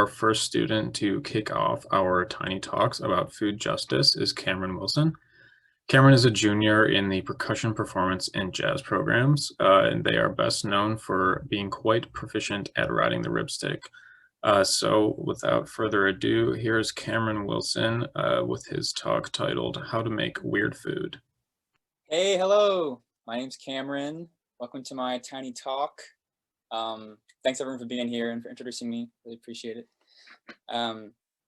our first student to kick off our tiny talks about food justice is Cameron Wilson. Cameron is a junior in the percussion, performance, and jazz programs, and they are best known for being quite proficient at riding the ripstick. So, without further ado, here's Cameron Wilson with his talk titled How to Make Weird Food. Hey, hello. My name's Cameron. Welcome to my tiny talk. Thanks everyone for being here and for introducing me. Really appreciate it.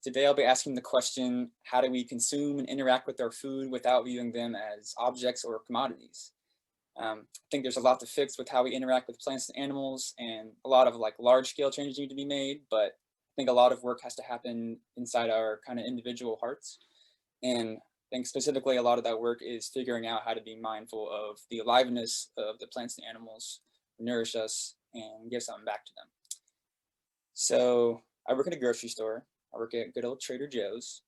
Today I'll be asking the question, how do we consume and interact with our food without viewing them as objects or commodities? I think there's a lot to fix with how we interact with plants and animals, and a lot of large scale changes need to be made, but I think a lot of work has to happen inside our kind of individual hearts. And I think specifically a lot of that work is figuring out how to be mindful of the aliveness of the plants and animals who nourish us and give something back to them. So I work at a grocery store. I work at good old Trader Joe's.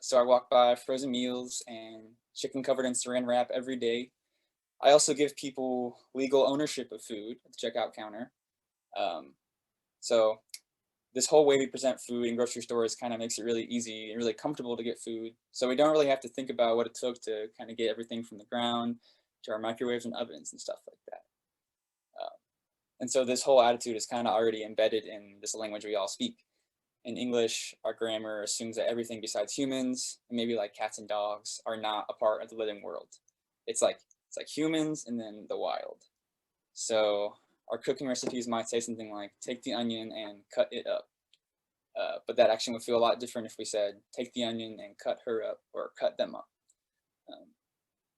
So I walk by frozen meals and chicken covered in saran wrap every day. I also give people legal ownership of food at the checkout counter. So this whole way we present food in grocery stores kind of makes it really easy and really comfortable to get food. So we don't really have to think about what it took to kind of get everything from the ground to our microwaves and ovens and stuff like that. And so this whole attitude is kind of already embedded in this language we all speak. In English, our grammar assumes that everything besides humans, and maybe like cats and dogs, are not a part of the living world. It's like humans and then the wild. So our cooking recipes might say something like, take the onion and cut it up. But that action would feel a lot different if we said, take the onion and cut her up or cut them up.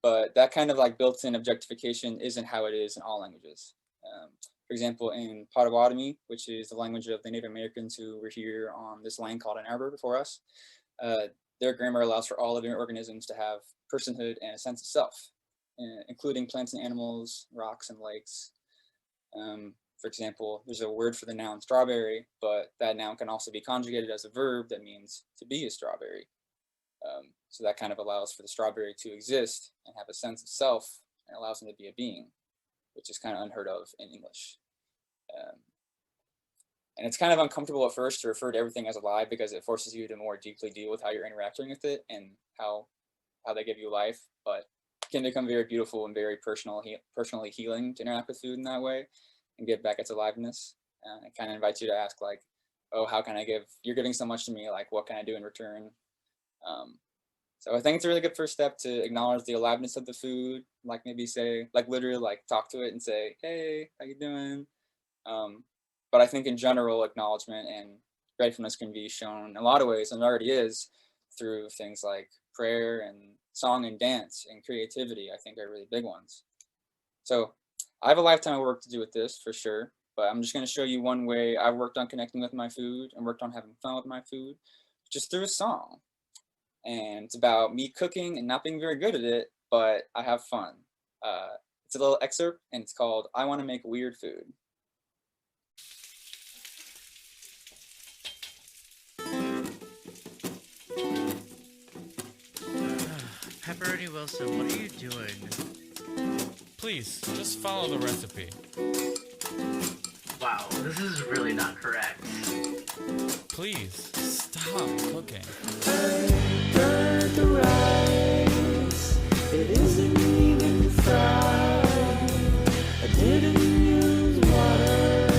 But that kind of built-in objectification isn't how it is in all languages. For example, in Potawatomi, which is the language of the Native Americans who were here on this land called Ann Arbor before us, their grammar allows for all living organisms to have personhood and a sense of self, including plants and animals, rocks and lakes. For example, there's a word for the noun strawberry, but that noun can also be conjugated as a verb that means to be a strawberry. So that kind of allows for the strawberry to exist and have a sense of self, and allows them to be a being, which is kind of unheard of in English. And it's kind of uncomfortable at first to refer to everything as alive because it forces you to more deeply deal with how you're interacting with it and how they give you life, but it can become very beautiful and very personally healing to interact with food in that way and give back its aliveness. It kind of invites you to ask oh, how can I give? You're giving so much to me, what can I do in return? So I think it's a really good first step to acknowledge the aliveness of the food, maybe say, literally talk to it and say, hey, how you doing? But I think in general, acknowledgement and gratefulness can be shown in a lot of ways, and it already is, through things like prayer and song and dance and creativity, I think are really big ones. So I have a lifetime of work to do with this for sure, but I'm just going to show you one way I've worked on connecting with my food and worked on having fun with my food, just through a song. And it's about me cooking and not being very good at it, but I have fun. It's a little excerpt, and it's called I Want to Make Weird Food. Pepperoni Wilson, what are you doing? Please, just follow the recipe. Wow, this is really not correct. Please, stop cooking. I burned the rice. It isn't even fried. I didn't use water.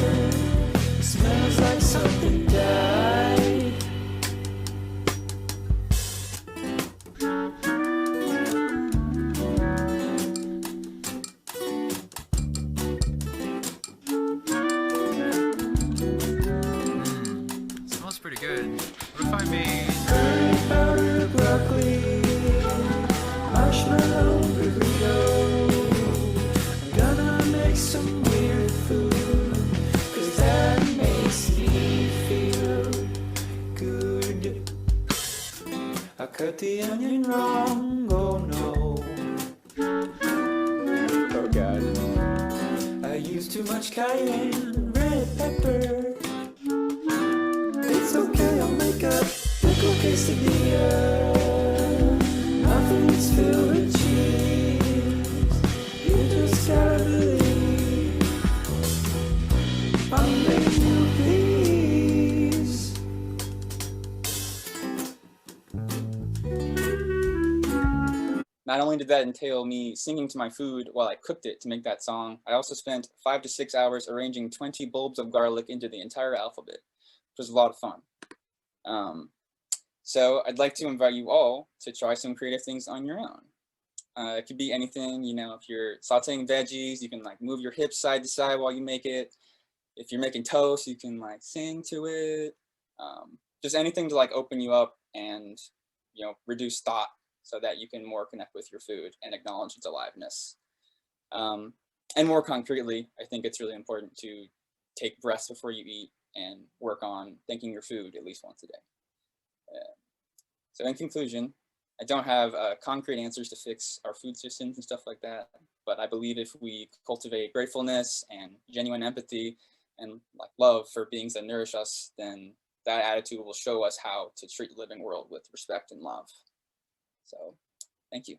It smells like something died. Smells pretty good. What if I made... Curry powder, broccoli, marshmallow burrito. I'm gonna make some weird food, 'cause that makes me feel good. I cut the onion wrong, oh no. Oh God. I used too much cayenne and red pepper. It's okay, I'll make a pickle quesadilla. Nothing's filled with cheese. You just gotta believe. I'm begging you, please. not only did that entail me singing to my food while I cooked it to make that song, I also spent 5 to 6 hours arranging 20 bulbs of garlic into the entire alphabet, which was a lot of fun. So I'd like to invite you all to try some creative things on your own. It could be anything, you know, if you're sauteing veggies, you can like move your hips side to side while you make it. If you're making toast, you can like sing to it. Just anything to like open you up and, you know, reduce thought so that you can more connect with your food and acknowledge its aliveness. And more concretely, I think it's really important to take breaths before you eat and work on thanking your food at least once a day. So in conclusion, I don't have concrete answers to fix our food systems and stuff like that, but I believe if we cultivate gratefulness and genuine empathy and like love for beings that nourish us, then that attitude will show us how to treat the living world with respect and love. So thank you.